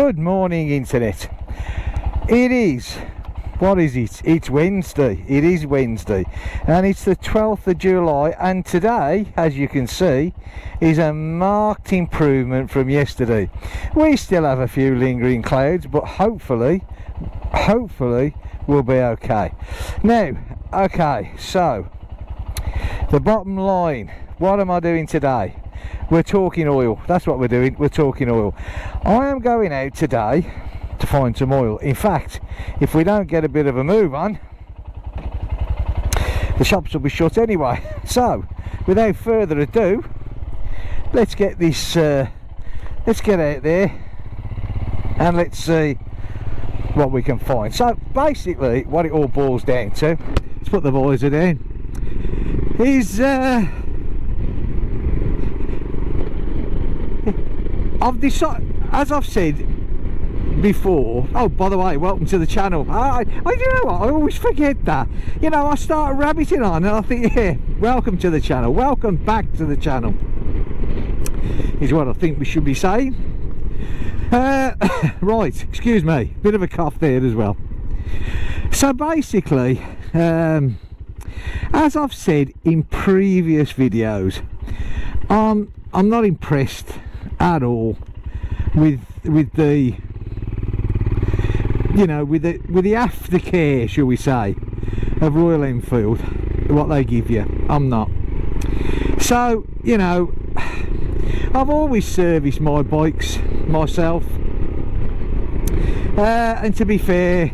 Good morning, internet. It is, what is it? It's Wednesday. It is Wednesday, and it's the 12th of July, and today, as you can see, is a marked improvement from yesterday. We still have a few lingering clouds, but hopefully we'll be okay. Now, okay, so the bottom line, what am I doing today? We're talking oil. That's what we're doing. We're talking oil. I am going out today to find some oil. In fact, if we don't get a bit of a move on, the shops will be shut anyway. So, without further ado, let's get this. Let's get out there and let's see what we can find. So, basically, what it all boils down to, let's put the visor down, is I've decided, as I've said before. Oh, by the way, welcome to the channel. I you know what, I always forget that. You know, I start rabbiting on and I think, yeah, welcome to the channel, welcome back to the channel is what I think we should be saying. Right, excuse me, bit of a cough there as well. So basically, as I've said in previous videos, I'm not impressed at all with the, you know, with the aftercare, shall we say, of Royal Enfield, what they give you. I'm not. So, you know, I've always serviced my bikes myself, and to be fair,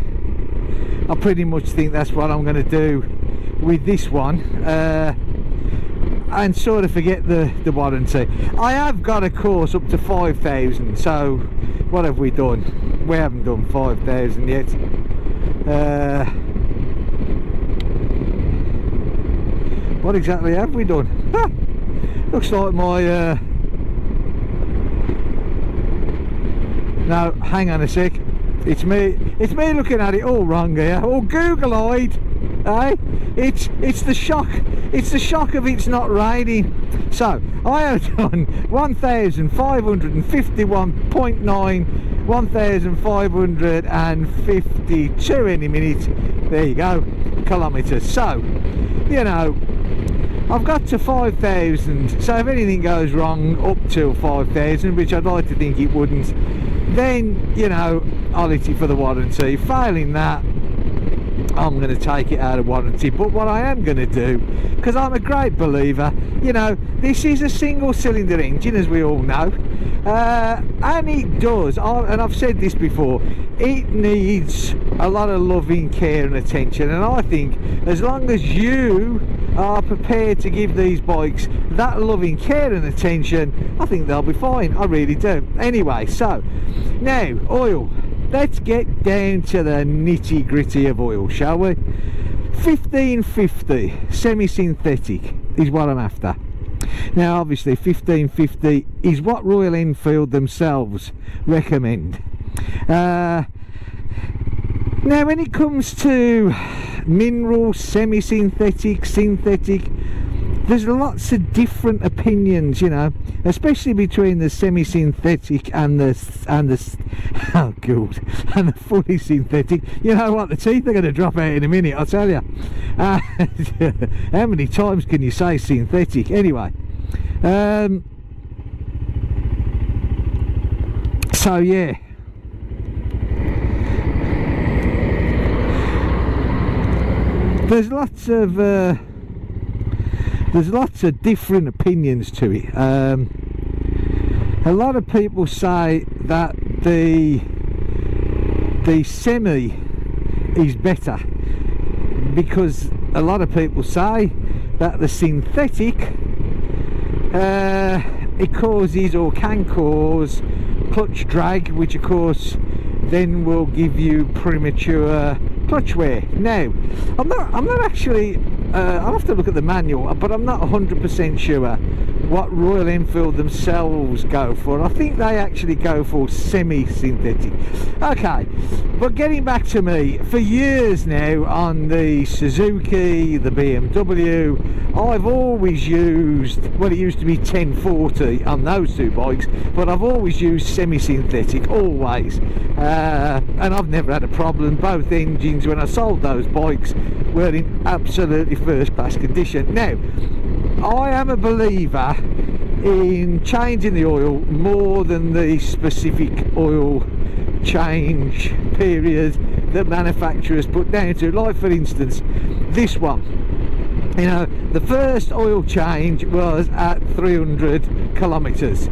I pretty much think that's what I'm going to do with this one, and sort of forget the warranty. I have got a course up to 5,000, so what have we done? We haven't done 5,000 yet. What exactly have we done? Looks like my no, hang on a sec, it's me looking at it all wrong here, all google-eyed. Eh? It's the shock of it's not raining. So I have done 1,551.9, 1,552 any minute, there you go, kilometres. So, you know, I've got to 5,000, so if anything goes wrong up to 5,000, which I'd like to think it wouldn't, then, you know, I'll hit it for the warranty. Failing that, I'm going to take it out of warranty. But what I am going to do, because I'm a great believer, you know, this is a single cylinder engine, as we all know, and it does, and I've said this before, it needs a lot of loving care and attention, and I think as long as you are prepared to give these bikes that loving care and attention, I think they'll be fine. I really do. Anyway, so now oil. Let's get down to the nitty gritty of oil, shall we? 1550 semi-synthetic is what I'm after. Now obviously 1550 is what Royal Enfield themselves recommend. Now when it comes to mineral, semi-synthetic, synthetic, there's lots of different opinions, you know, especially between the semi-synthetic and the oh god, and the fully synthetic. You know what, the teeth are going to drop out in a minute, I'll tell you. How many times can you say synthetic? Anyway, so yeah, there's lots of different opinions to it. A lot of people say that the semi is better, because a lot of people say that the synthetic it causes or can cause clutch drag, which of course then will give you premature clutch wear. Now I'm not actually I'll have to look at the manual, but I'm not 100% sure what Royal Enfield themselves go for. I think they actually go for semi-synthetic. Okay, but getting back to me, for years now on the Suzuki, the BMW, I've always used, well, it used to be 1040 on those two bikes, but I've always used semi-synthetic, always, and I've never had a problem. Both engines, when I sold those bikes, were in absolutely first class condition. Now, I am a believer in changing the oil more than the specific oil change period that manufacturers put down to. Like, for instance, this one, you know, the first oil change was at 300 kilometers.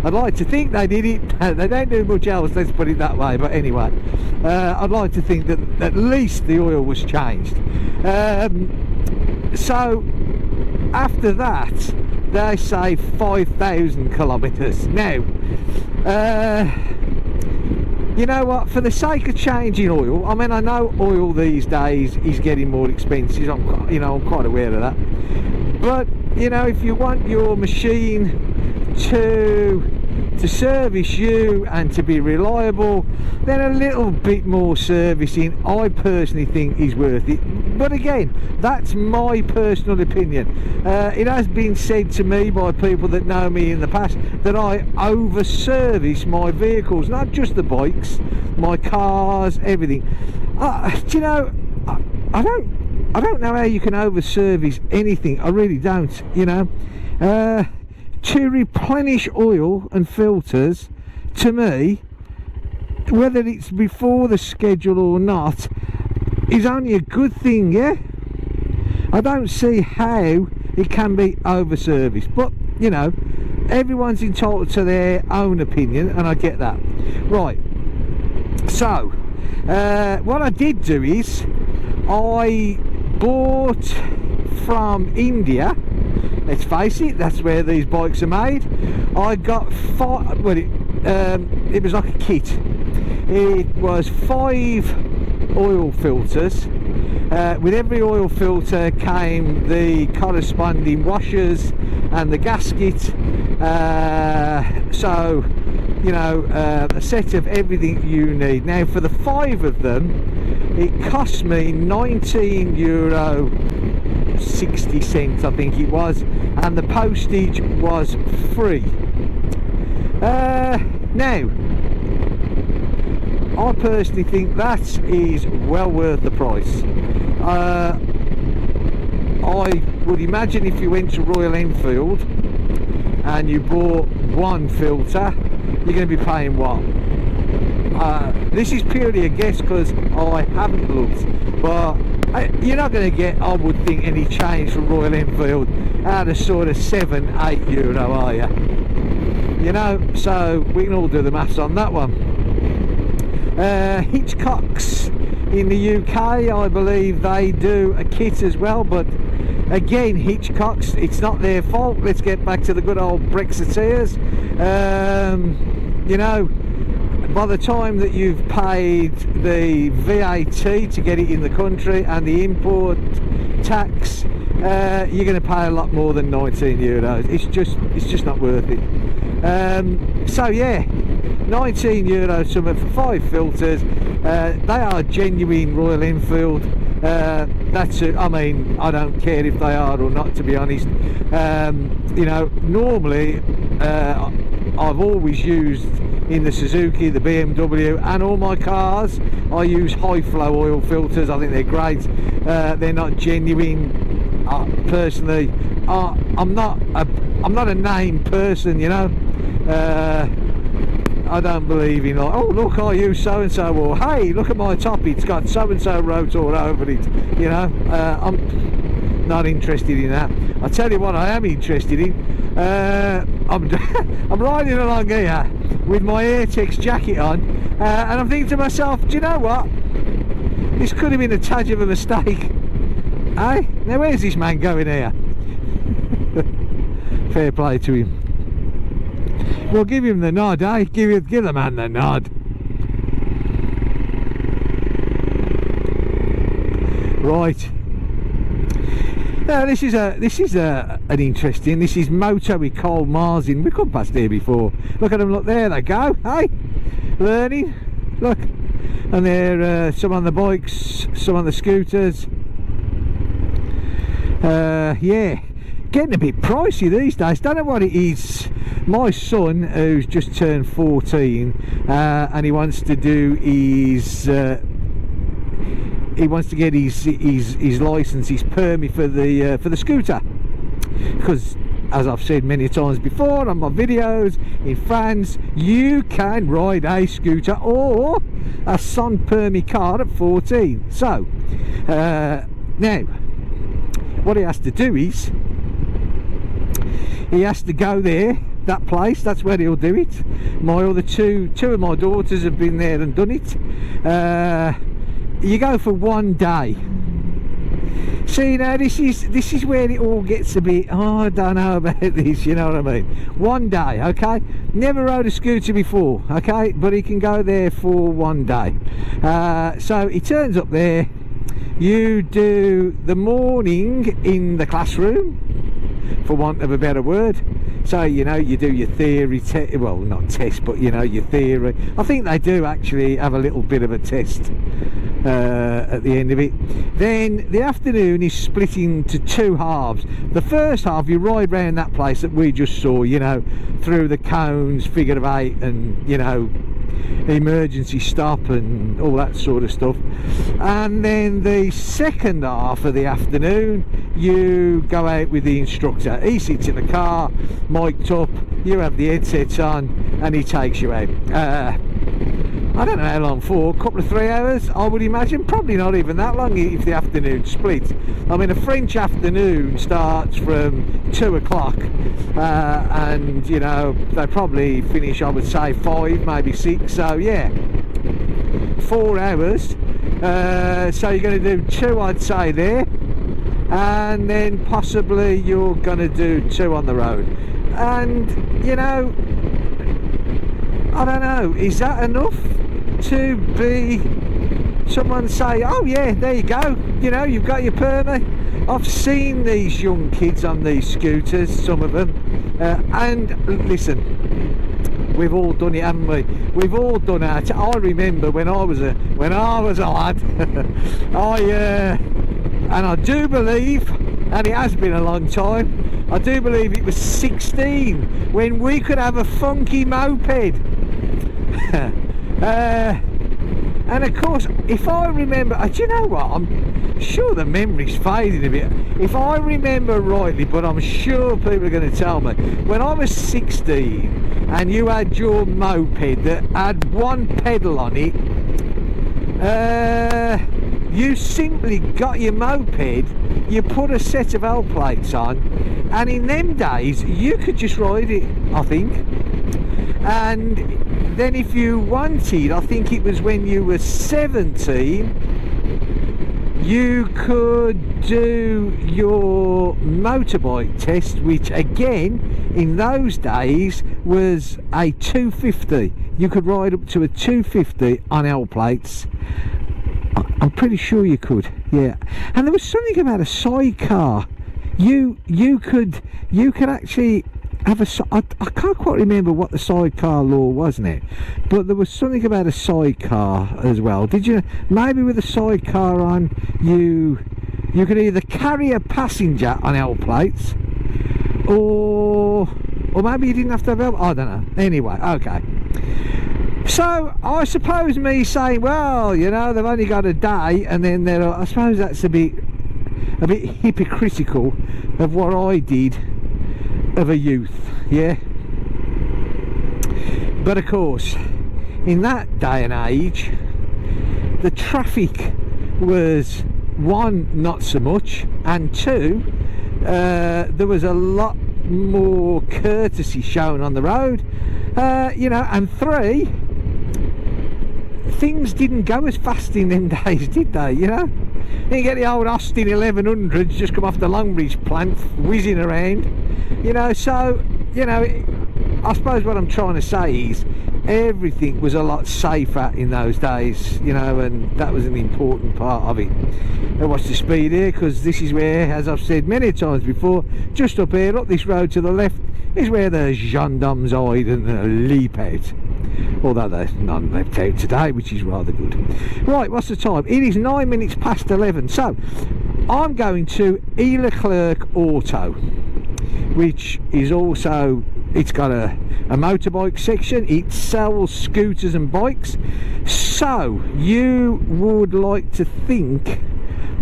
I'd like to think they did it. They don't do much else, let's put it that way, but anyway, I'd like to think that at least the oil was changed. So after that, they say 5,000 kilometers. Now, you know what, for the sake of changing oil, I mean, I know oil these days is getting more expensive, I'm quite aware of that, but you know, if you want your machine to service you and to be reliable, then a little bit more servicing, I personally think, is worth it. But again, that's my personal opinion. It has been said to me by people that know me in the past that I over service my vehicles, not just the bikes, my cars, everything. Do you know, I don't know how you can over service anything. I really don't, you know. To replenish oil and filters, to me, whether it's before the schedule or not, is only a good thing, yeah? I don't see how it can be over serviced, but you know, everyone's entitled to their own opinion, and I get that. Right, so what I did do is I bought from India. Let's face it, that's where these bikes are made. I got five, well, it was like a kit. It was 5 oil filters. With every oil filter came the corresponding washers and the gasket. So, you know, a set of everything you need. Now, for the 5 of them, it cost me €19.60, I think it was, and the postage was free. Now, I personally think that is well worth the price. I would imagine if you went to Royal Enfield and you bought 1 filter, you're going to be paying what? This is purely a guess because I haven't looked, but you're not going to get, I would think, any change from Royal Enfield out of sort of €7-8, are you? You know, so we can all do the maths on that one. Hitchcock's in the UK, I believe they do a kit as well, but again, Hitchcock's, it's not their fault. Let's get back to the good old Brexiteers. You know, by the time that you've paid the VAT to get it in the country and the import tax, you're going to pay a lot more than €19. It's just not worth it. So yeah, €19 something for 5 filters. They are genuine Royal Enfield. That's it. I mean, I don't care if they are or not, to be honest. You know, normally I've always used, in the Suzuki, the BMW, and all my cars, I use high flow oil filters. I think they're great. They're not genuine. Personally, I'm not a name person, you know. I don't believe in, like, oh look, I use so and so, or hey, look at my top, it's got so and so wrote all over it, you know. I'm not interested in that. I tell you what I am interested in. I'm riding along here with my Airtex jacket on, and I'm thinking to myself, do you know what, this could have been a tad of a mistake. Hey, now where's this man going here? Fair play to him. Well, give him the nod, eh? Give the man the nod. Right. Now this is an interesting. This is Moto with Cole Marsin. We come past here before. Look at them. Look, there they go. Hey, learning. Look, and they're some on the bikes, some on the scooters. Yeah, getting a bit pricey these days. Don't know what it is. My son, who's just turned 14, and he wants to do his he wants to get his license, his permit for the scooter, because as I've said many times before on my videos, in France you can ride a scooter or a sans permis car at 14. So now what he has to do is he has to go there, that place, that's where he'll do it. My other two of my daughters have been there and done it. You go for 1 day. See, now this is where it all gets a bit, oh, I don't know about this, you know what I mean. 1 day, okay, never rode a scooter before, okay, but he can go there for 1 day. So he turns up there. You do the morning in the classroom, for want of a better word. So, you know, you do your theory well, not test, but you know, your theory. I think they do actually have a little bit of a test at the end of it. Then the afternoon is split into 2 halves. The first half you ride round that place that we just saw, you know, through the cones, figure of 8, and you know, emergency stop and all that sort of stuff. And then the second half of the afternoon you go out with the instructor. He sits in the car, mic'd up, you have the headsets on, and he takes you out. I don't know how long for, a couple of 3 hours I would imagine, probably not even that long if the afternoon split. I mean, a French afternoon starts from 2 o'clock and you know, they probably finish, I would say, 5, maybe 6, so yeah, 4 hours. So you're going to do 2, I'd say, there, and then possibly you're going to do 2 on the road. And you know, I don't know, is that enough to be someone say, oh yeah, there you go, you know, you've got your permit? I've seen these young kids on these scooters, some of them, and listen, we've all done it, haven't we? We've all done it. I remember when I was a lad, and I do believe, and it has been a long time, I do believe it was 16 when we could have a funky moped. And of course, if I remember, do you know what, I'm sure the memory's fading a bit. If I remember rightly, but I'm sure people are going to tell me, when I was 16 and you had your moped that had 1 pedal on it, you simply got your moped, you put a set of L plates on, and in them days you could just ride it, I think. And then if you wanted, I think it was when you were 17, you could do your motorbike test, which again in those days was a 250. You could ride up to a 250 on L plates. I'm pretty sure you could, yeah. And there was something about a sidecar. You could actually have a, I can't quite remember what the sidecar law was now, but there was something about a sidecar as well. Did you, maybe with a sidecar on, you could either carry a passenger on L plates, or maybe you didn't have to have L, I don't know. Anyway, okay. So I suppose me saying, well, you know, they've only got a day, and then I suppose that's a bit hypocritical of what I did of a youth, yeah. But of course, in that day and age, the traffic was, 1, not so much, and 2, there was a lot more courtesy shown on the road, you know, and 3, things didn't go as fast in them days, did they, you know? You get the old Austin 1100s just come off the Longbridge plant whizzing around, you know. So, you know, I suppose what I'm trying to say is everything was a lot safer in those days, you know, and that was an important part of it. watch the speed here, because this is where, as I've said many times before, just up here, up this road to the left, is where the gendarmes hide and leap out. Although there's none left out today, which is rather good. Right, what's the time? It is 9 minutes past 11. So I'm going to E. Leclerc Auto, which is also, it's got a motorbike section. It sells scooters and bikes. So you would like to think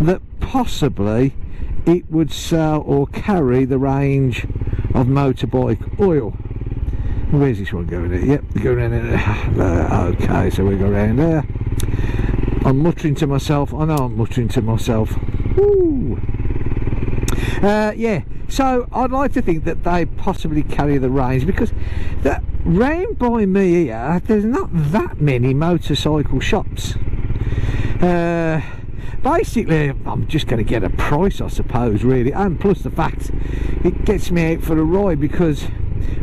that possibly it would sell or carry the range of motorbike oil. Where's this one going there? Yep, going around there. Okay, so we go around there. I'm muttering to myself. I know I'm muttering to myself. Woo. Yeah, so I'd like to think that they possibly carry the range, because that round by me here, there's not that many motorcycle shops. Basically, I'm just going to get a price, I suppose, really, and plus the fact it gets me out for a ride, because I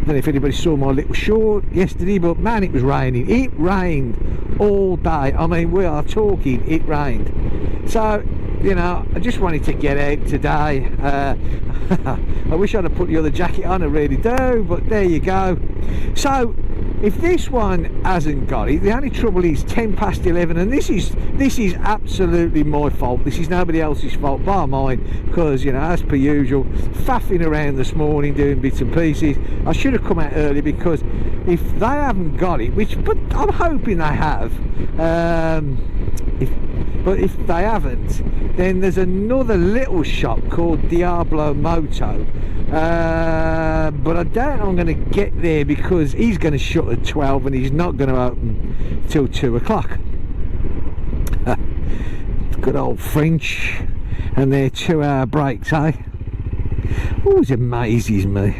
don't know if anybody saw my little short yesterday, but man, it was raining. It rained all day. I mean, we are talking, it rained. So, you know, I just wanted to get out today. I wish I'd have put the other jacket on, I really do, but there you go. So if this one hasn't got it, the only trouble is 10 past 11, and this is absolutely my fault. This is nobody else's fault bar mine, because, you know, as per usual, faffing around this morning doing bits and pieces. I should have come out early, because if they haven't got it, but I'm hoping they have, but if they haven't, then there's another little shop called Diablo Moto, but I doubt I'm going to get there, because he's going to shut at 12 and he's not going to open till 2 o'clock. Good old French and their 2-hour breaks, eh? Always amazes me.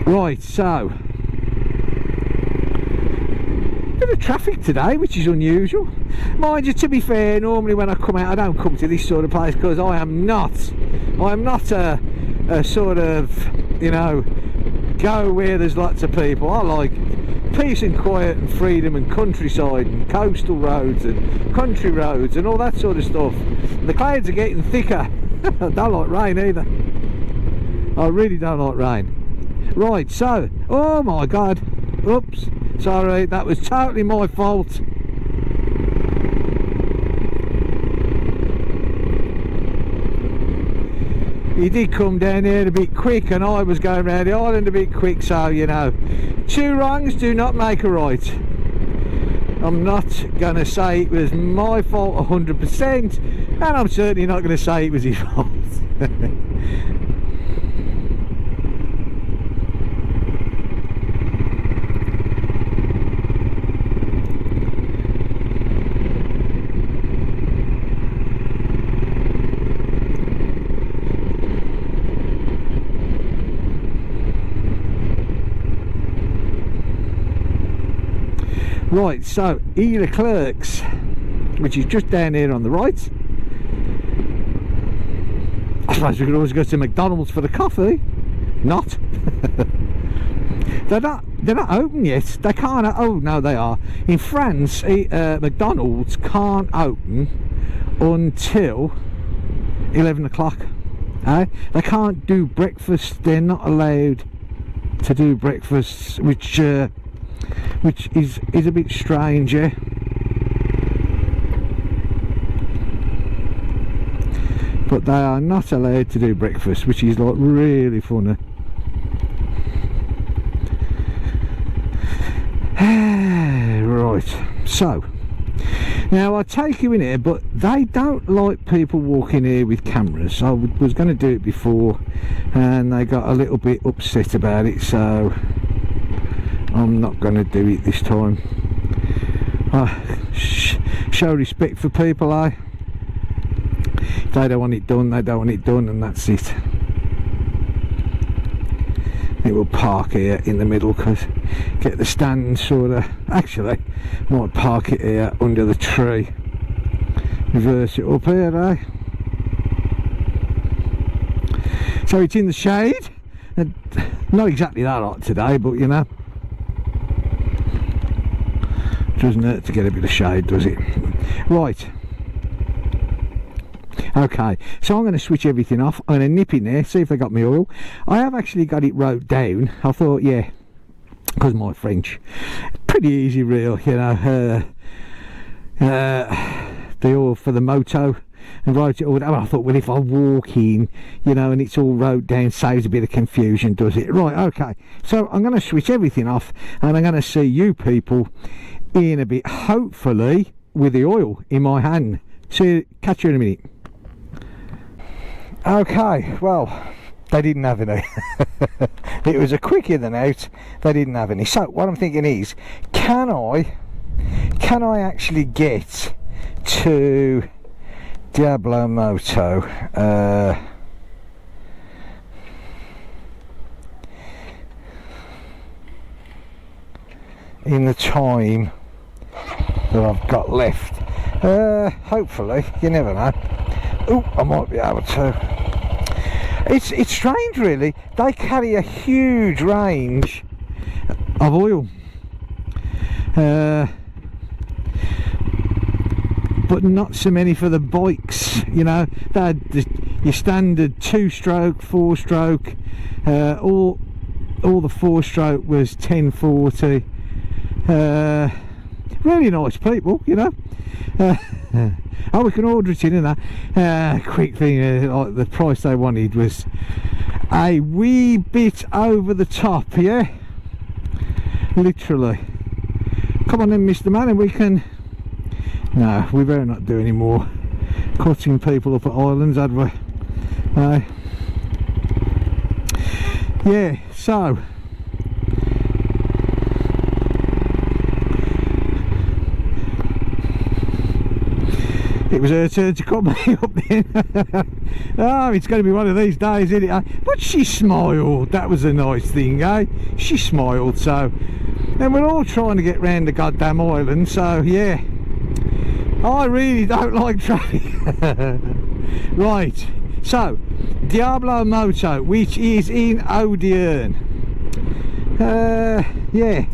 Right, so bit of traffic today, which is unusual. Mind you, to be fair, normally when I come out, I don't come to this sort of place, because I am not a sort of, you know, go where there's lots of people. I like peace and quiet and freedom and countryside and coastal roads and country roads and all that sort of stuff. The clouds are getting thicker. I don't like rain either. I really don't like rain. Right, so, oh my god, oops, sorry, that was totally my fault. He did come down here a bit quick, and I was going around the island a bit quick, so, you know, two wrongs do not make a right. I'm not going to say it was my fault 100%, and I'm certainly not going to say it was his fault. Right, so E. Leclerc's, which is just down here on the right. I suppose we could always go to McDonald's for the coffee. Not. They're not open yet. They can't. Oh no, they are. In France, McDonald's can't open until 11 o'clock. They can't do breakfast. They're not allowed to do breakfasts, which is a bit strange, yeah. But they are not allowed to do breakfast, which is like really funny. Right, so now I take you in here, but they don't like people walking here with cameras. I was going to do it before, and they got a little bit upset about it, so I'm not going to do it this time. Show respect for people, eh? If they don't want it done, they don't want it done, and that's it. It will park here in the middle, because get the stand sort of, actually might park it here under the tree, reverse it up here, eh? So it's in the shade, and not exactly that hot today, but you know, Doesn't hurt to get a bit of shade, does it? Right. Okay, so I'm going to switch everything off. I'm going to nip in there, see if they got me oil. I have actually got it wrote down. I thought, yeah, because my French, pretty easy real, you know. The oil for the moto, and write it all down. I thought, well, if I walk in, you know, and it's all wrote down, saves a bit of confusion, does it? Right, okay. So I'm going to switch everything off, and I'm going to see you people in a bit, hopefully with the oil in my hand. See, catch you in a minute. Okay, well, they didn't have any. It was a quick in and out. They didn't have any. So what I'm thinking is, can I actually get to Diablo Moto in the time that I've got left? Hopefully, you never know. Oh, I might be able to. It's strange, really. They carry a huge range of oil, but not so many for the bikes. You know, they had your standard 2-stroke, 4-stroke. All the 4-stroke was 1040. Really nice people, you know. Oh, we can order it in and that. Quick thing, like the price they wanted was a wee bit over the top, yeah? Literally. Come on then, Mr. Man, and we can... No, we better not do any more cutting people up at islands, had we? Yeah, so... It was her turn to come me up then. Oh, it's going to be one of these days, isn't it? But she smiled. That was a nice thing, eh? She smiled, so... And we're all trying to get round the goddamn island, so yeah. I really don't like traffic. Right, so Diablo Moto, which is in Odierne. Yeah.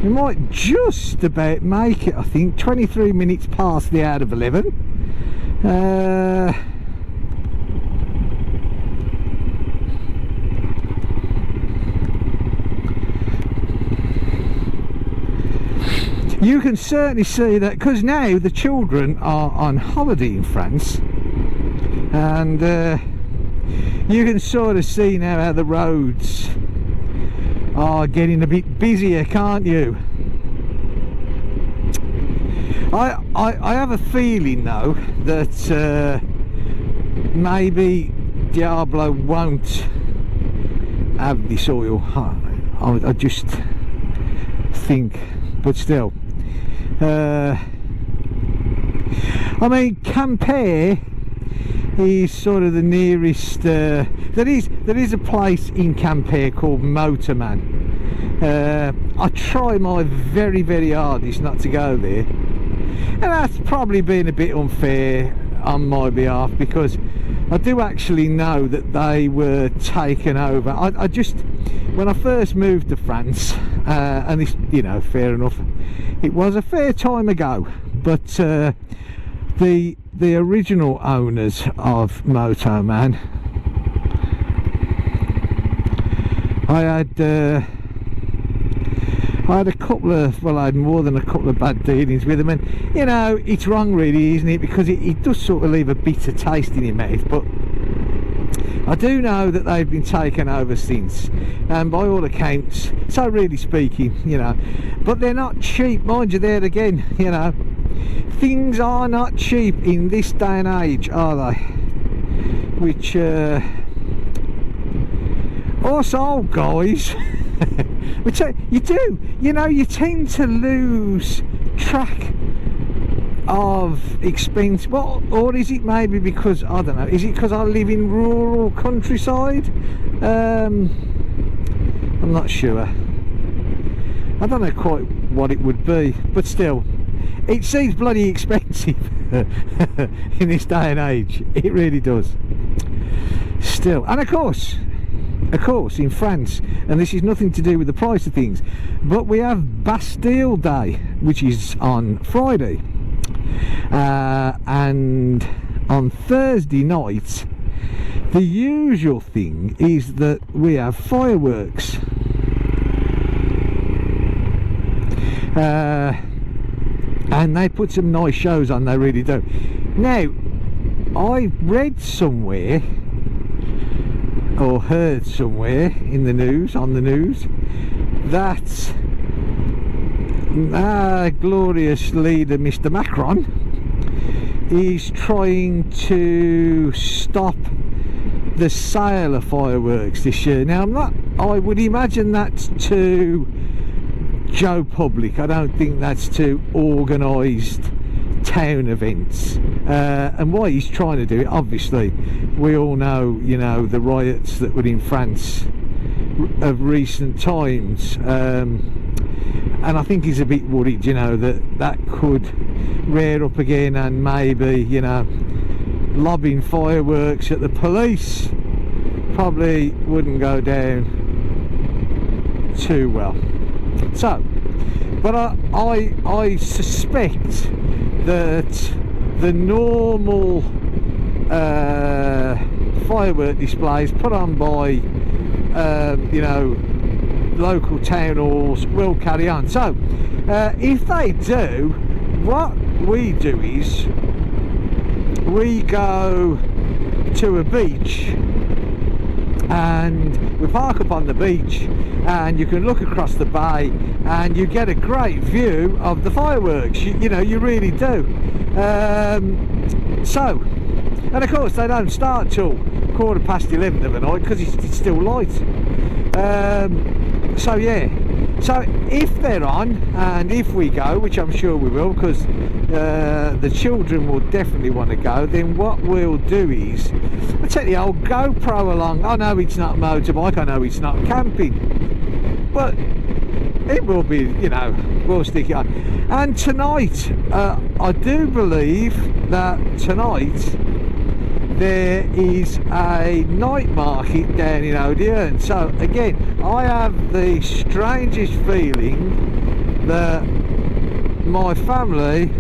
We might just about make it, I think. 23 minutes past the hour of 11. You can certainly see that, because now the children are on holiday in France, and you can sort of see now how the roads are getting a bit busier, can't you? I have a feeling though that maybe Diablo won't have this oil. I just think, but still, I mean, Quimper is sort of the nearest. There is a place in Quimper called Motorman. I try my very, very hardest not to go there, and that's probably been a bit unfair on my behalf, because I do actually know that they were taken over. I just, when I first moved to France, and this, you know, fair enough, it was a fair time ago, but the original owners of Motorman, I had a couple of, well, I had more than a couple of bad dealings with them, and you know, it's wrong really, isn't it, because it does sort of leave a bitter taste in your mouth. But I do know that they've been taken over since, and by all accounts, so really speaking, you know, but they're not cheap, mind you. There again, you know, things are not cheap in this day and age, are they? Which also, guys, which you do, you know, you tend to lose track of expense. Well, or is it maybe because, I don't know, is it because I live in rural countryside? I'm not sure. I don't know quite what it would be, but still, it seems bloody expensive in this day and age. It really does. Still, and of course, of course, in France, and this is nothing to do with the price of things, but we have Bastille Day, which is on Friday, and on Thursday night the usual thing is that we have fireworks. And they put some nice shows on, they really do. Now, I read somewhere or heard somewhere in the news, on the news, that our glorious leader Mr. Macron is trying to stop the sale of fireworks this year. Now, I would imagine that's to Joe Public. I don't think that's to organised town events. And why he's trying to do it, obviously, we all know, you know, the riots that were in France of recent times, and I think he's a bit worried, you know, that could rear up again, and maybe, you know, lobbing fireworks at the police probably wouldn't go down too well. So, but I suspect that the normal firework displays put on by you know, local town halls will carry on. So if they do, what we do is we go to a beach and we park up on the beach, and you can look across the bay and you get a great view of the fireworks. You know, you really do. So, and of course they don't start till 11:15 of the night because it's still light. So yeah, so if they're on, and if we go, which I'm sure we will, because the children will definitely want to go, then what we'll do is I'll take the old GoPro along. I know it's not motorbike, I know it's not camping, but it will be, you know, we'll stick it on. And tonight, I do believe that tonight there is a night market down in Odeon. So again, I have the strangest feeling that my family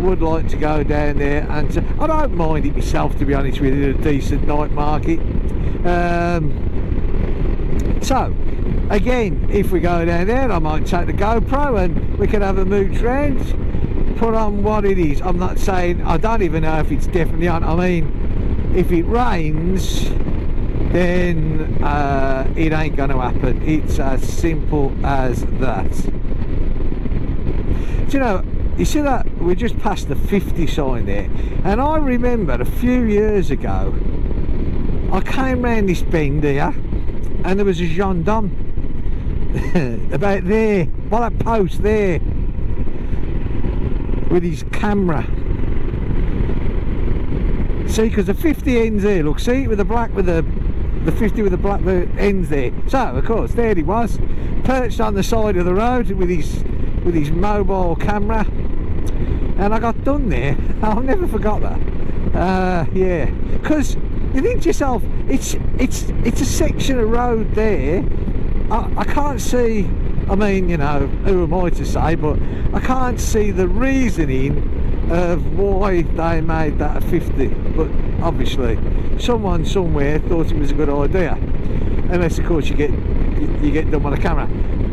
would like to go down there, and I don't mind it myself, to be honest with you, a decent night market. So again, if we go down there, I might take the GoPro and we can have a mooch round, put on what it is. I'm not saying, I don't even know if it's definitely on. I mean, if it rains, then it ain't going to happen. It's as simple as that. Do you know, you see that we just passed the 50 sign there, and I remember a few years ago I came round this bend here and there was a gendarme about there, by that post there, with his camera. See, because the 50 ends there, look, see, with the black, with the 50 with the black ends there. So of course there he was, perched on the side of the road with his mobile camera, and I got done there. I'll never forgot that. Yeah, because you think to yourself, it's a section of road there. I can't see, I mean, you know, who am I to say, but I can't see the reasoning of why they made that a 50, but obviously someone somewhere thought it was a good idea, unless of course you get done with a camera.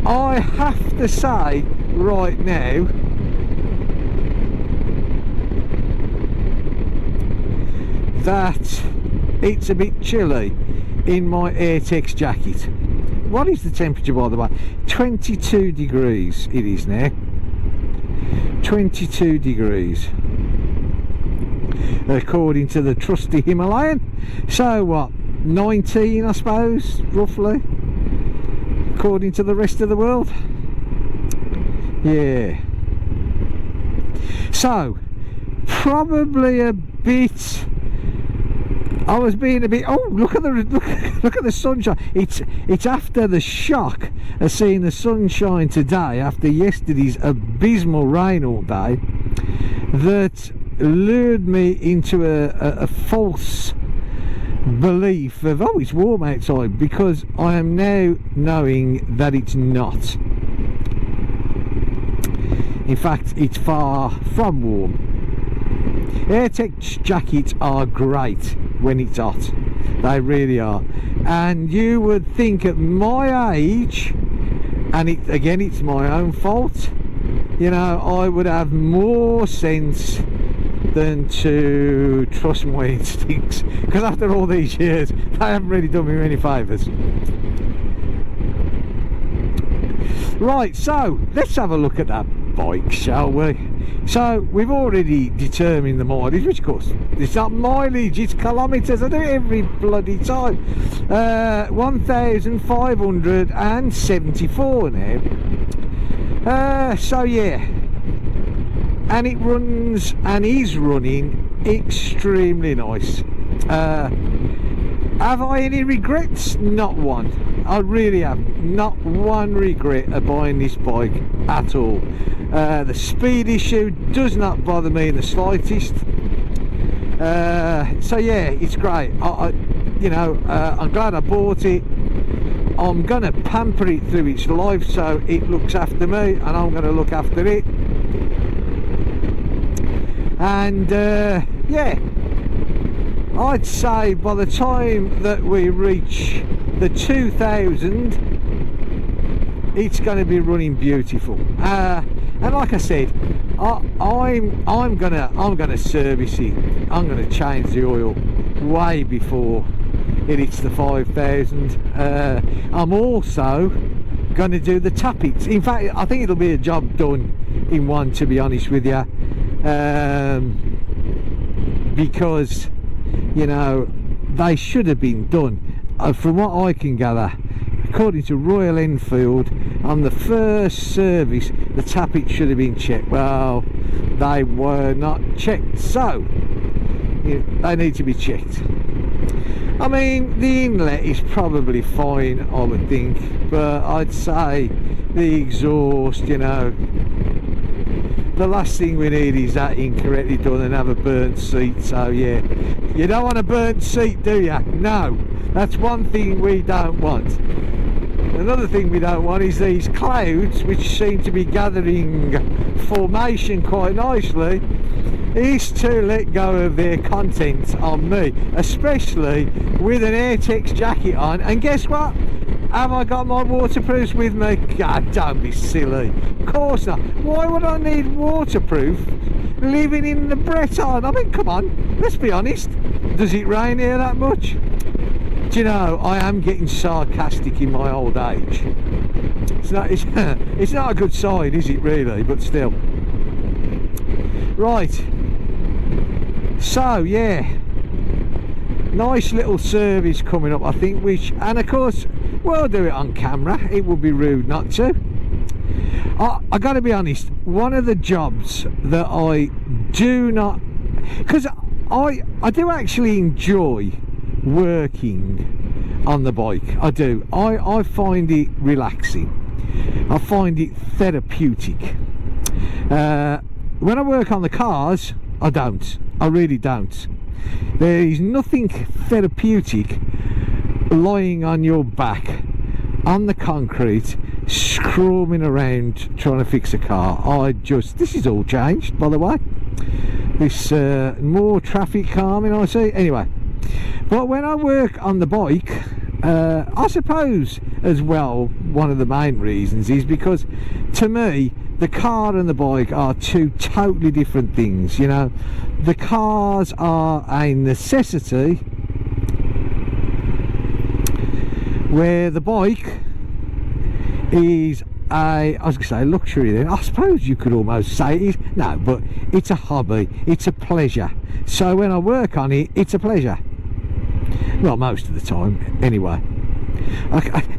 I have to say right now, that it's a bit chilly in my Airtex jacket. What is the temperature, by the way? 22 degrees it is now. 22 degrees according to the trusty Himalayan. So what, 19 I suppose, roughly, according to the rest of the world. Yeah, so probably a bit, I was being a bit, oh, look at the sunshine. It's after the shock of seeing the sunshine today, after yesterday's abysmal rain all day, that lured me into a false belief of, oh, it's warm outside, because I am now knowing that it's not. In fact, it's far from warm. AirTech jackets are great when it's hot. They really are. And you would think at my age, and again, it's my own fault, you know, I would have more sense than to trust my instincts, because after all these years they haven't really done me any favours. Right, so let's have a look at that bike, shall we? So we've already determined the mileage, which of course it's not mileage, it's kilometres. I do it every bloody time. 1,574 now. So yeah, and it runs and is running extremely nice. Have I any regrets? Not one. I really haven't. Not one regret of buying this bike at all. The speed issue does not bother me in the slightest. So yeah, it's great. You know, I'm glad I bought it. I'm gonna pamper it through its life so it looks after me, and I'm gonna look after it. And yeah, I'd say by the time that we reach the 2000, it's going to be running beautiful. And like I said, I'm gonna service it. I'm gonna change the oil way before it hits the 5,000. I'm also going to do the tappets. In fact, I think it'll be a job done in one, to be honest with you, because, you know, they should have been done. From what I can gather, according to Royal Enfield, on the first service the tappets should have been checked. Well, they were not checked, so they need to be checked. I mean, the inlet is probably fine, I would think, but I'd say the exhaust, you know, the last thing we need is that incorrectly done and have a burnt seat. So yeah, you don't want a burnt seat, do you? No, that's one thing we don't want. Another thing we don't want is these clouds, which seem to be gathering formation quite nicely, is to let go of their content on me, especially with an AirTech jacket on. And guess what? Have I got my waterproofs with me? God, don't be silly. Of course not. Why would I need waterproof living in the Breton? I mean, come on, let's be honest. Does it rain here that much? Do you know, I am getting sarcastic in my old age. It's not a good sign, is it really? But still. Right. So yeah, nice little service coming up, I think, which, and of course we'll do it on camera. It would be rude not to. I gotta be honest, one of the jobs that I do not, because I do actually enjoy working on the bike. I do. I find it relaxing. I find it therapeutic. When I work on the cars, I don't. I really don't. There is nothing therapeutic lying on your back on the concrete, screwing around trying to fix a car. This is all changed, by the way. This more traffic calming, I see. Anyway, but when I work on the bike, I suppose as well, one of the main reasons is because, to me, the car and the bike are two totally different things. You know, the cars are a necessity, where the bike is I was going to say luxury then. I suppose you could almost say it is. No, but it's a hobby, it's a pleasure. So when I work on it, it's a pleasure. Well, most of the time, anyway.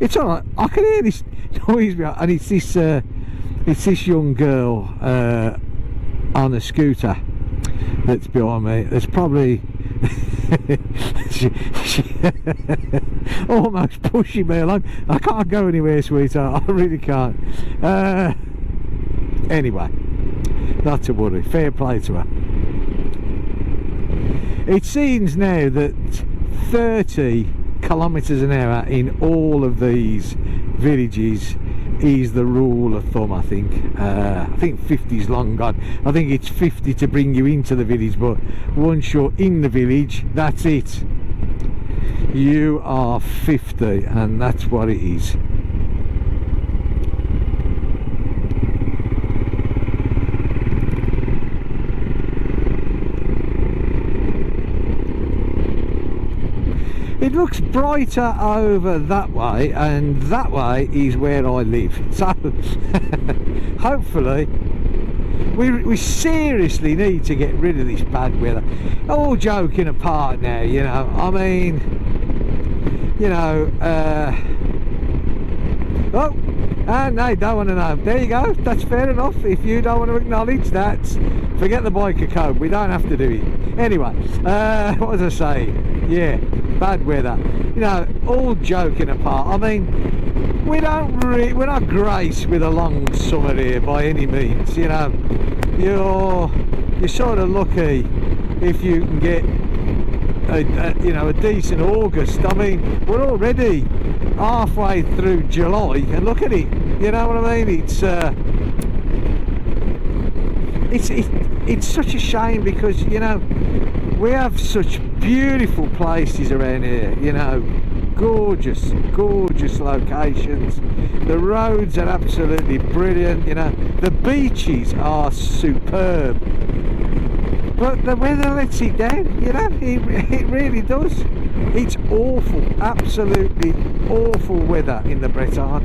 It's all right. I can hear this noise, and it's this young girl on a scooter that's behind me. There's probably she almost pushing me along. I can't go anywhere, sweetheart. I really can't. Anyway, not to worry. Fair play to her. It seems now that 30 kilometers an hour in all of these villages is the rule of thumb. I think 50 is long gone. I think it's 50 to bring you into the village, but once you're in the village, that's it. You are 50, and that's what it is. It looks brighter over that way, and that way is where I live. So hopefully we seriously need to get rid of this bad weather. All joking apart now, you know, I mean, you know, oh, and they don't want to know. There you go, that's fair enough. If you don't want to acknowledge that, forget the biker code, we don't have to do it. Anyway, what was I saying? Yeah, bad weather. You know, all joking apart, I mean, we're not graced with a long summer here by any means. You know, you're sort of lucky if you can get a decent August. I mean, we're already halfway through July, and look at it. You know what I mean? It's such a shame, because, you know, we have such beautiful places around here, you know, gorgeous locations. The roads are absolutely brilliant, you know, the beaches are superb, but the weather lets it down, you know, it really does. It's awful, absolutely awful weather in the Breton.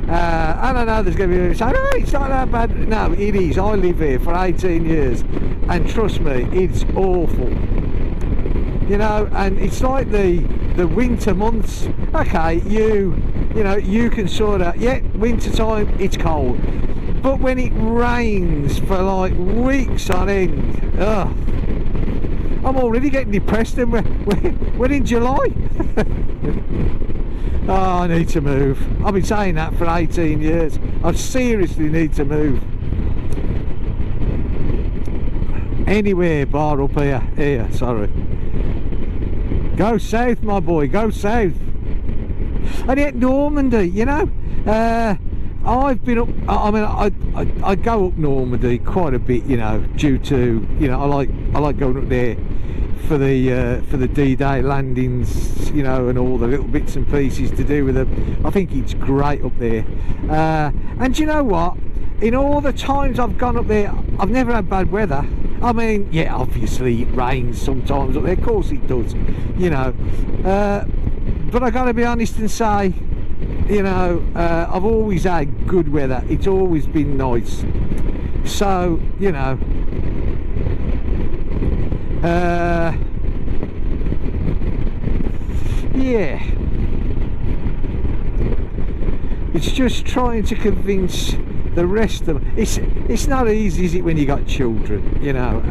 And I know there's going to be people saying, oh, it's not that bad. No, it is. I live here for 18 years, and trust me, it's awful. You know, and it's like the winter months. Okay, you know, you can sort of, yeah, winter time, it's cold. But when it rains for like weeks on end, ugh, I'm already getting depressed, and we're in July. Oh, I need to move. I've been saying that for 18 years. I seriously need to move. Anywhere bar up here, sorry. Go south, my boy, go south. And yet Normandy, you know, I've been up, I mean, I go up Normandy quite a bit, you know, due to, you know, I like going up there for the D-Day landings, you know, and all the little bits and pieces to do with them. I think it's great up there. And you know what? In all the times I've gone up there, I've never had bad weather. I mean, yeah, obviously it rains sometimes up there, of course it does, you know. But I got to be honest and say, you know, I've always had good weather. It's always been nice. So, you know, yeah, it's just trying to convince the rest of them. It's not easy, is it, when you got children, you know,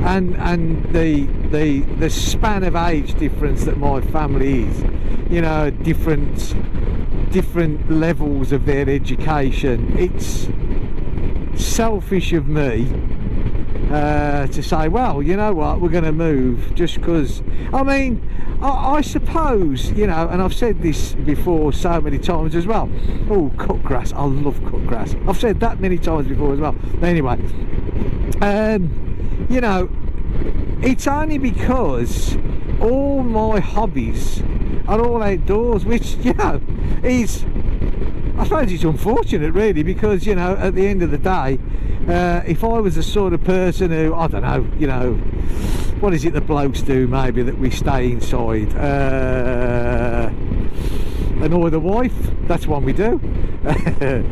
and the span of age difference that my family is, you know, different levels of their education. It's selfish of me to say, well, you know what, we're going to move just because. I mean, I suppose, you know, and I've said this before so many times as well. Oh, cut grass, I love cut grass. I've said that many times before as well. But anyway, you know, it's only because all my hobbies are all outdoors, which, you know, is, I suppose it's unfortunate really, because, you know, at the end of the day, if I was the sort of person who, I don't know, you know, what is it that blokes do maybe, that we stay inside, annoy the wife, that's one we do.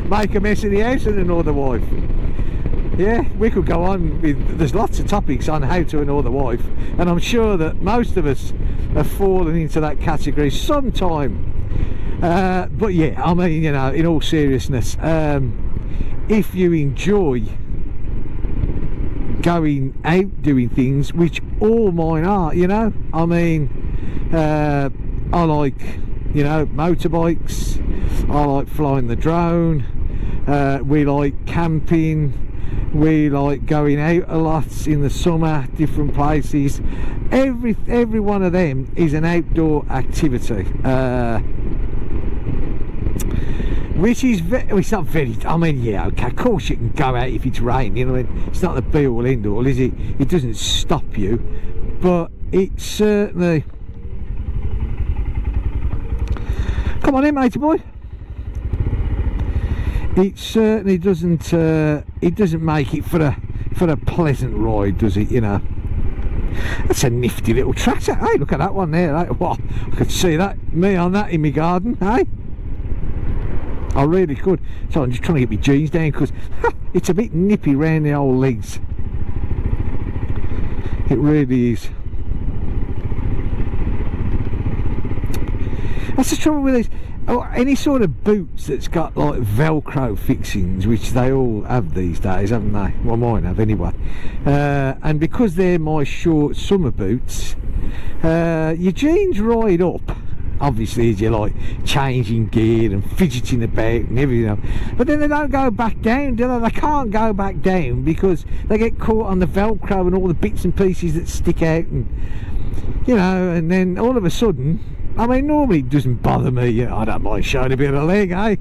Make a mess of the house and annoy the wife. Yeah, we could go on with, there's lots of topics on how to annoy the wife, and I'm sure that most of us have fallen into that category sometime. But yeah, I mean, you know, in all seriousness, if you enjoy going out doing things, which all mine are, you know, I mean, I like, you know, motorbikes, I like flying the drone, we like camping, we like going out a lot in the summer, different places, every one of them is an outdoor activity, which is it's not very, I mean, yeah, okay, of course you can go out if it's raining, you know, it's not the be all end all, is it? It doesn't stop you, but it certainly, come on in, matey boy, it certainly doesn't it doesn't make it for a pleasant ride, does it? You know, that's a nifty little tractor. Hey, look at that one there. Right? Wow, I could see me on that in my garden. Hey, I really could. So I'm just trying to get my jeans down because it's a bit nippy round the old legs. It really is. That's the trouble with these. Oh, any sort of boots that's got like Velcro fixings, which they all have these days, haven't they? Well, mine have anyway. And because they're my short summer boots, your jeans ride up, obviously, as you're like changing gear and fidgeting about and everything. But then they don't go back down, do they? They can't go back down because they get caught on the Velcro and all the bits and pieces that stick out, and you know, and then all of a sudden, I mean, normally it doesn't bother me, you know, I don't mind showing a bit of a leg, hey,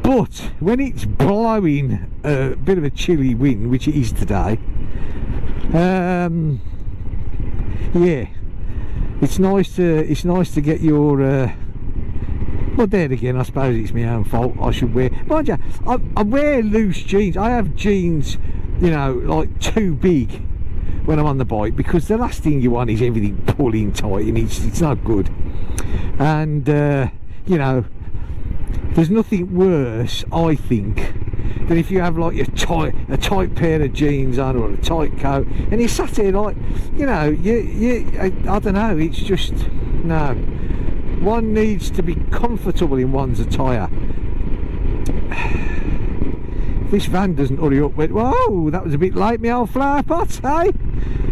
but when it's blowing a bit of a chilly wind, which it is today, yeah, it's nice to get your well, there again, I suppose it's my own fault. I should wear, mind you, I wear loose jeans. I have jeans, you know, like too big when I'm on the bike, because the last thing you want is everything pulling tight, and it's not good. And you know, there's nothing worse, I think, than if you have like a tight pair of jeans on, or a tight coat, and you sat here like, you know, I don't know, it's just, no, one needs to be comfortable in one's attire. This van doesn't hurry up with, whoa, that was a bit late, my old flower pot, hey?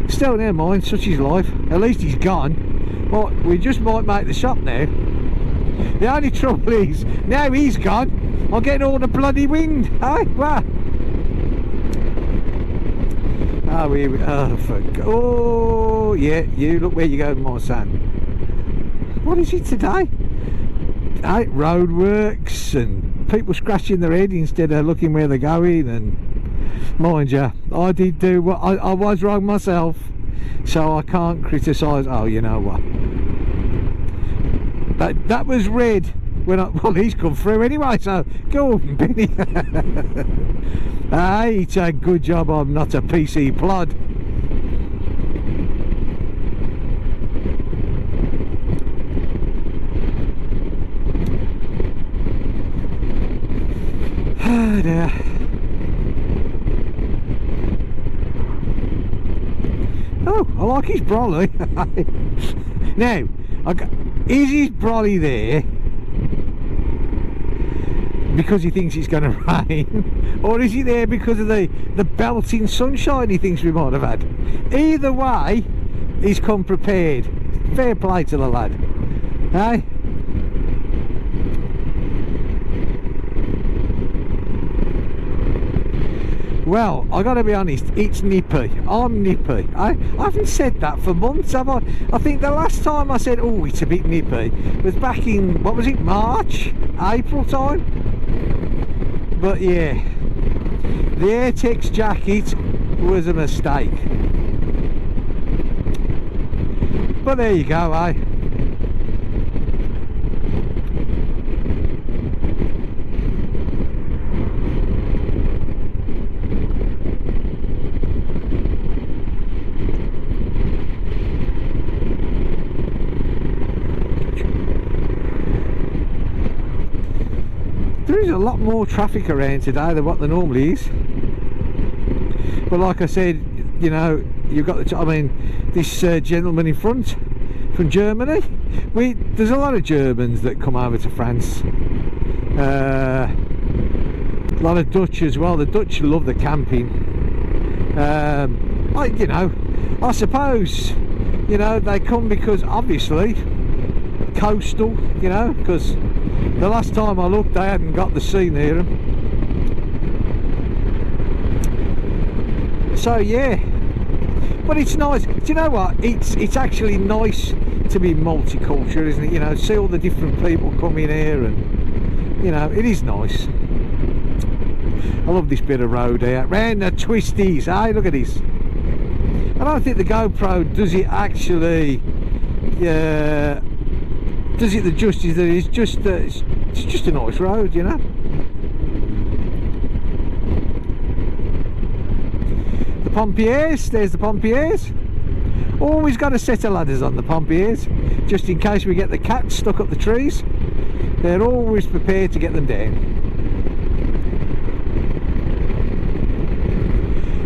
Still, never mind, such is life. At least he's gone. But we just might make the shop now. The only trouble is, now he's gone, I'm getting all the bloody wind, hey? What? Oh, here we, oh, yeah, you, look where you go, my son. What is it today? Hey, roadworks and people scratching their head instead of looking where they're going, and mind you, I did do what I was wrong myself, so I can't criticise. Oh, you know what, that was red when well, he's come through anyway, so go on, Benny. Hey, it's a good job I'm not a PC plod. Oh dear. Oh, I like his brolly. Now, is his brolly there because he thinks it's going to rain, or is he there because of the belting sunshine he thinks we might have had? Either way, he's come prepared. Fair play to the lad, eh? Well, I gotta be honest, it's nippy. I'm nippy. I haven't said that for months, have I? I think the last time I said, oh, it's a bit nippy, was back in, what was it, March? April time? But yeah, the Airtex jacket was a mistake. But there you go, eh? There is a lot more traffic around today than what there normally is, but like I said, you know, you've got the, I mean, this gentleman in front from Germany, there's a lot of Germans that come over to France, a lot of Dutch as well. The Dutch love the camping. You know, I suppose, you know, they come because obviously coastal, you know, because the last time I looked, they hadn't got the sea near them. So yeah, But it's nice. Do you know what? It's actually nice to be multicultural, isn't it? You know, see all the different people come in here, and you know, it is nice. I love this bit of road here. Round the twisties, hey, look at this. I don't think the GoPro does it actually, does it the justice that it's just a nice road, you know. The pompiers, there's the pompiers. Always got a set of ladders on the pompiers, just in case we get the cats stuck up the trees. They're always prepared to get them down.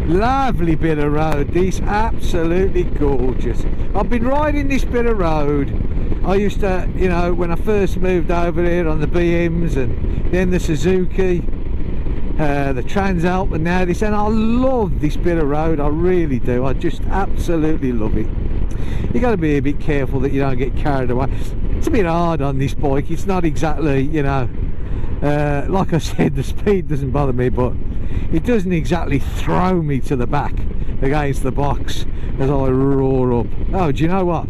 Lovely bit of road, this, absolutely gorgeous. I've been riding this bit of road. I used to, you know, when I first moved over here on the BMs, and then the Suzuki, the Transalp, and now this, and I love this bit of road, I really do. I just absolutely love it. You got to be a bit careful that you don't get carried away. It's a bit hard on this bike, it's not exactly, you know, like I said, the speed doesn't bother me, but it doesn't exactly throw me to the back against the box as I roar up. Oh, do you know what?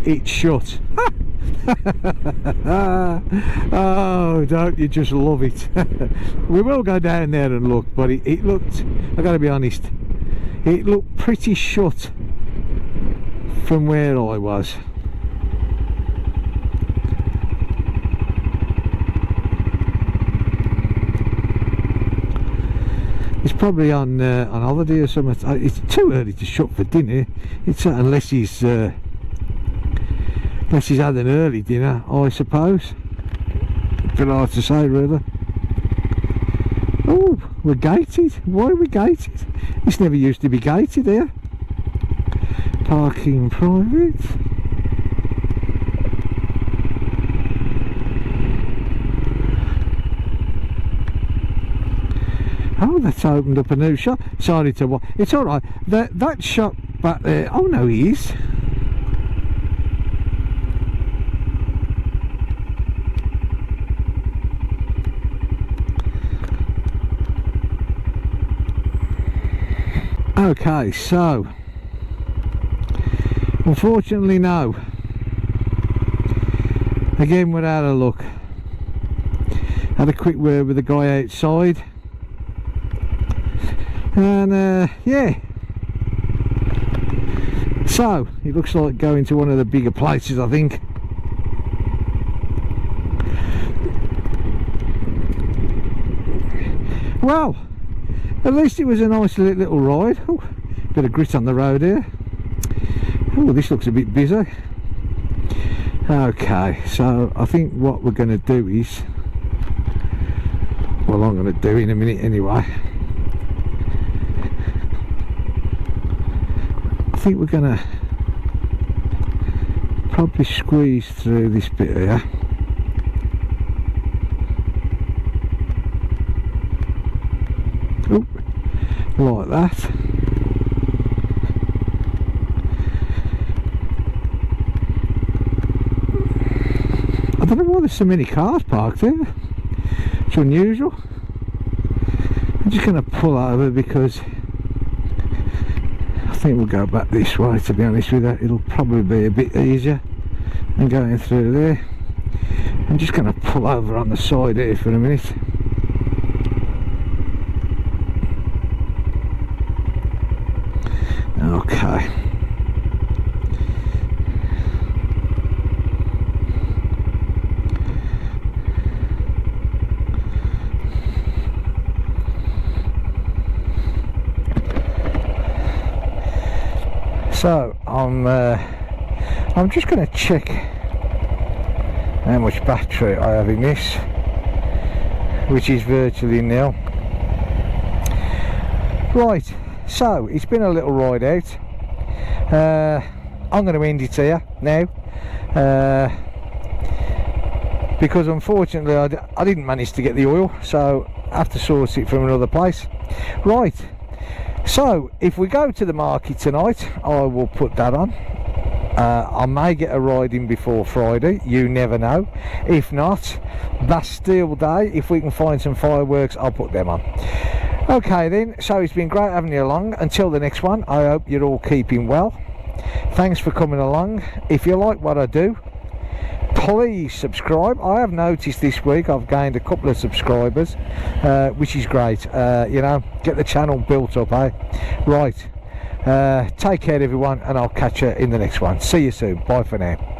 It's shut. Oh, don't you just love it? We will go down there and look, but it looked, I gotta be honest, it looked pretty shut from where I was. It's probably on holiday or something. It's too early to shut for dinner. It's unless he's had an early dinner, I suppose. Bit hard to say, really. Oh, we're gated. Why are we gated? This never used to be gated here. Parking private. Oh, that's opened up a new shop. Sorry to what? It's all right. That shop back there. Oh no, he is. Okay, so unfortunately, no. Again, without a look. Had a quick word with the guy outside. And yeah, so it looks like going to one of the bigger places, I think. Well, at least it was a nice little ride. Oh, bit of grit on the road here. Oh, this looks a bit busy. Okay, so I think what we're going to do is, well, I'm going to do in a minute anyway. I think we're going to probably squeeze through this bit here. Oh, like that. I don't know why there's so many cars parked here. It's unusual. I'm just going to pull over because I think we'll go back this way, to be honest with you. It'll probably be a bit easier than going through there. I'm just going to pull over on the side here for a minute. Okay. So I'm just going to check how much battery I have in this, which is virtually nil. Right, so it's been a little ride out. I'm going to end it here now, because unfortunately I didn't manage to get the oil, so I have to source it from another place. Right, so if we go to the market tonight, I will put that on. I may get a ride in before Friday, you never know. If not, Bastille Day, if we can find some fireworks, I'll put them on. Okay then, so it's been great having you along. Until the next one, I hope you're all keeping well. Thanks for coming along. If you like what I do, please subscribe. I have noticed this week I've gained a couple of subscribers, which is great. You know, get the channel built up, eh? Right, take care everyone, and I'll catch you in the next one. See you soon. Bye for now.